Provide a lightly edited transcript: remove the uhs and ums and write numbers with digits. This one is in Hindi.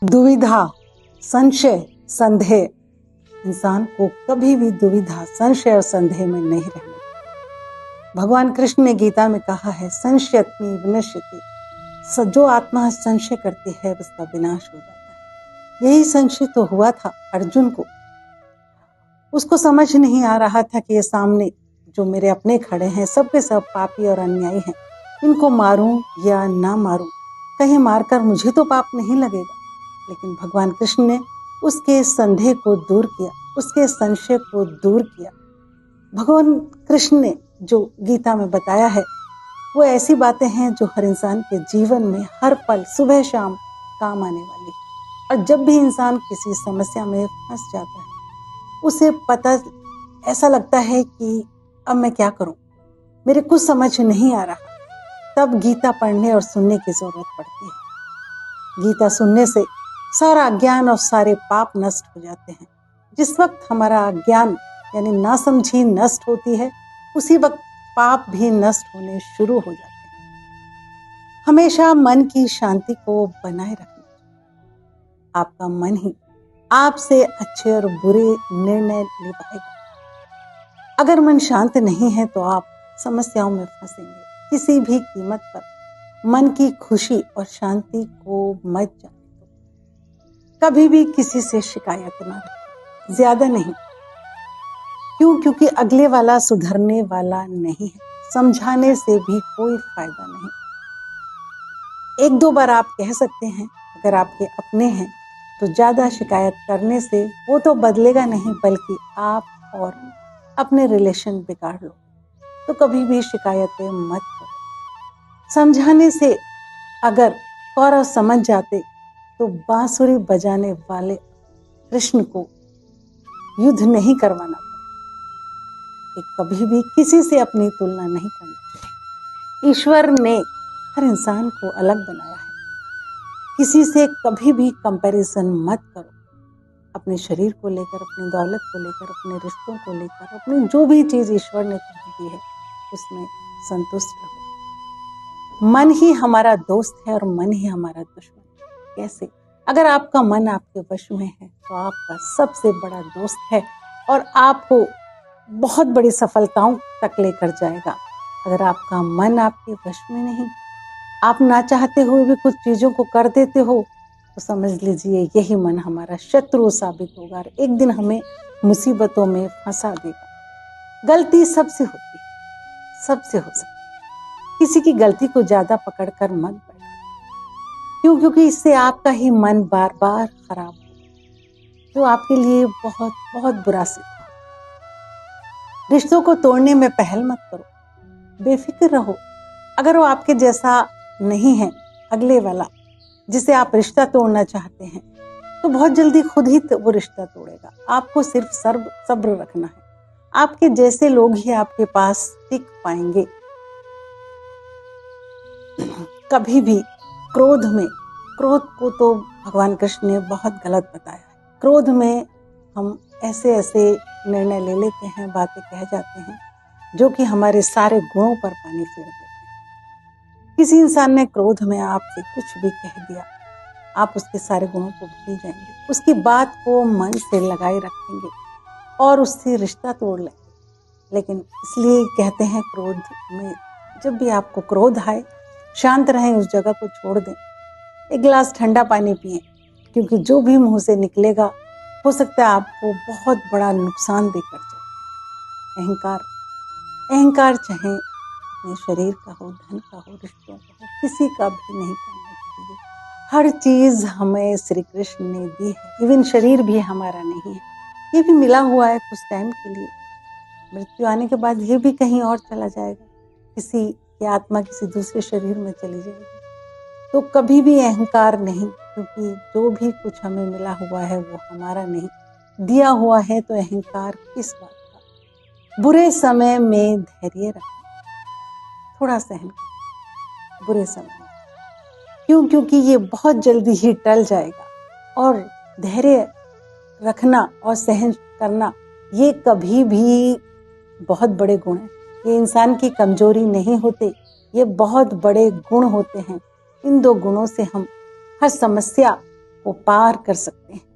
दुविधा, संशय, संदेह, इंसान को कभी भी दुविधा, संशय और संदेह में नहीं रहना। भगवान कृष्ण ने गीता में कहा है, संशयत्मि विनश्यति, जो आत्मा संशय करती है उसका विनाश हो जाता है। यही संशय तो हुआ था अर्जुन को। उसको समझ नहीं आ रहा था कि ये सामने जो मेरे अपने खड़े हैं सब के सब पापी और अन्यायी हैं, इनको मारूं या ना मारूं, कहीं मारकर मुझे तो पाप नहीं लगेगा। लेकिन भगवान कृष्ण ने उसके संदेह को दूर किया, उसके संशय को दूर किया। भगवान कृष्ण ने जो गीता में बताया है वो ऐसी बातें हैं जो हर इंसान के जीवन में हर पल सुबह शाम काम आने वाली है। और जब भी इंसान किसी समस्या में फंस जाता है उसे पता ऐसा लगता है कि अब मैं क्या करूं, मेरे कुछ समझ नहीं आ रहा, तब गीता पढ़ने और सुनने की जरूरत पड़ती है। गीता सुनने से सारा अज्ञान और सारे पाप नष्ट हो जाते हैं। जिस वक्त हमारा अज्ञान यानी नासमझी नष्ट होती है उसी वक्त पाप भी नष्ट होने शुरू हो जाते हैं। हमेशा मन की शांति को बनाए रखना। आपका मन ही आपसे अच्छे और बुरे निर्णय ले पाएगा। अगर मन शांत नहीं है तो आप समस्याओं में फंसेंगे। किसी भी कीमत पर मन की खुशी और शांति को मत जाने दो। कभी भी किसी से शिकायत ना रखें, ज्यादा नहीं। क्यों? क्योंकि अगले वाला सुधरने वाला नहीं है, समझाने से भी कोई फायदा नहीं। एक दो बार आप कह सकते हैं, अगर आपके अपने हैं तो ज्यादा शिकायत करने से वो तो बदलेगा नहीं बल्कि आप और अपने रिलेशन बिगाड़ लो। तो कभी भी शिकायतें मत करो। समझाने से अगर कौरव समझ जाते तो बांसुरी बजाने वाले कृष्ण को युद्ध नहीं करवाना पड़ा। कभी भी किसी से अपनी तुलना नहीं करनी चाहिए। ईश्वर ने हर इंसान को अलग बनाया है। किसी से कभी भी कंपैरिजन मत करो। अपने शरीर को लेकर, अपनी दौलत को लेकर, अपने रिश्तों को लेकर, अपनी जो भी चीज ईश्वर ने तुम्हें दी है उसमें संतुष्ट रहो। मन ही हमारा दोस्त है और मन ही हमारा दुश्मन। कैसे? अगर आपका मन आपके वश में है तो आपका सबसे बड़ा दोस्त है और आपको बहुत बड़ी सफलताओं तक लेकर जाएगा। अगर आपका मन आपके वश में नहीं, आप ना चाहते हुए भी कुछ चीजों को कर देते हो, तो समझ लीजिए यही मन हमारा शत्रु साबित होगा और एक दिन हमें मुसीबतों में फंसा देगा। गलती सबसे होती है, सबसे हो सकती है। किसी की गलती को ज्यादा पकड़कर मत बैठो। क्यों? क्योंकि इससे आपका ही मन बार बार खराब होगा, जो आपके लिए बहुत बहुत बुरा सिद्ध हो। रिश्तों को तोड़ने में पहल मत करो, बेफिक्र रहो। अगर वो आपके जैसा नहीं है, अगले वाला जिसे आप रिश्ता तोड़ना चाहते हैं, तो बहुत जल्दी खुद ही वो रिश्ता तोड़ेगा। आपको सिर्फ सब्र रखना है। आपके जैसे लोग ही आपके पास टिक पाएंगे। कभी भी क्रोध को तो भगवान कृष्ण ने बहुत गलत बताया है। क्रोध में हम ऐसे ऐसे निर्णय ले लेते हैं, बातें कह जाते हैं जो कि हमारे सारे गुणों पर पानी फेर देते हैं। किसी इंसान ने क्रोध में आपसे कुछ भी कह दिया, आप उसके सारे गुणों को भूल जाएंगे, उसकी बात को मन से लगाए रखेंगे और उससे रिश्ता तोड़ लेंगे। लेकिन इसलिए कहते हैं क्रोध में जब भी आपको क्रोध आए, शांत रहें, उस जगह को छोड़ दें, एक गिलास ठंडा पानी पिएं, क्योंकि जो भी मुंह से निकलेगा हो सकता है आपको बहुत बड़ा नुकसान देकर जाए। अहंकार चाहे अपने शरीर का हो, धन का हो, रिश्तों का हो, किसी का भी नहीं करना चाहिए। हर चीज हमें श्री कृष्ण ने दी है, इवन शरीर भी हमारा नहीं है, ये भी मिला हुआ है कुछ टाइम के लिए। मृत्यु आने के बाद ये भी कहीं और चला जाएगा, किसी की आत्मा किसी दूसरे शरीर में चली जाएगी। तो कभी भी अहंकार नहीं, क्योंकि जो भी कुछ हमें मिला हुआ है वो हमारा नहीं, दिया हुआ है, तो अहंकार किस बात का। बुरे समय में धैर्य रखना, थोड़ा सहन करो बुरे समय में। क्यों? क्योंकि ये बहुत जल्दी ही टल जाएगा। और धैर्य रखना और सहन करना ये कभी भी बहुत बड़े गुण हैं। ये इंसान की कमजोरी नहीं होते, ये बहुत बड़े गुण होते हैं। इन दो गुणों से हम हर समस्या को पार कर सकते हैं।